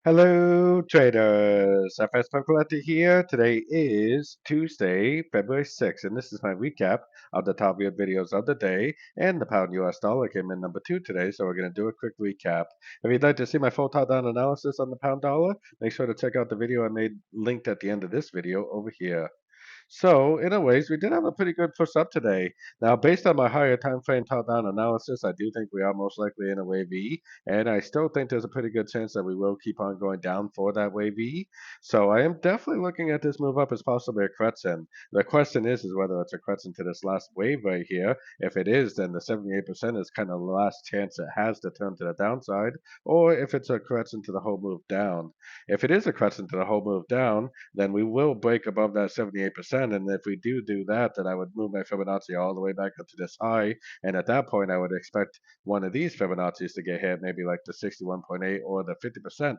Hello, traders. FX Pip Collector here. Today is Tuesday, February 6th, and this is my recap of the top viewed videos of the day. And the pound US dollar came in number 2 today, so we're going to do a quick recap. If you'd like to see my full top-down analysis on the pound dollar, make sure to check out the video I made linked at the end of this video over here. So, in a ways, we did have a pretty good push up today. Now, based on my higher time frame top-down analysis, I do think we are most likely in a wave E, and I still think there's a pretty good chance that we will keep on going down for that wave E. So, I am definitely looking at this move up as possibly a correction. The question is whether it's a correction to this last wave right here. If it is, then the 78% is kind of the last chance it has to turn to the downside, or if it's a correction to the whole move down. If it is a correction to the whole move down, then we will break above that 78%. And if we do that, then I would move my Fibonacci all the way back up to this high. And at that point, I would expect one of these Fibonacci's to get hit, maybe like the 61.8 or the 50%.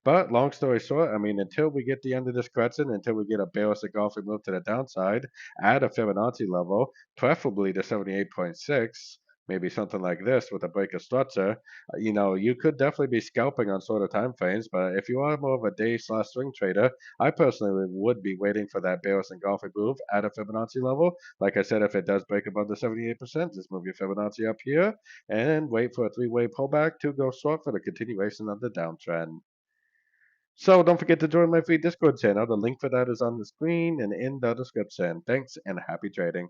But long story short, I mean, until we get the end of this correction, until we get a bearish engulfing move to the downside at a Fibonacci level, preferably the 78.6, maybe something like this with a break of structure, you could definitely be scalping on shorter time frames. But if you are more of a day/swing trader, I personally would be waiting for that bearish engulfing move at a Fibonacci level. Like I said, if it does break above the 78%, just move your Fibonacci up here and wait for a three-way pullback to go short for the continuation of the downtrend. So don't forget to join my free Discord channel. The link for that is on the screen and in the description. Thanks and happy trading.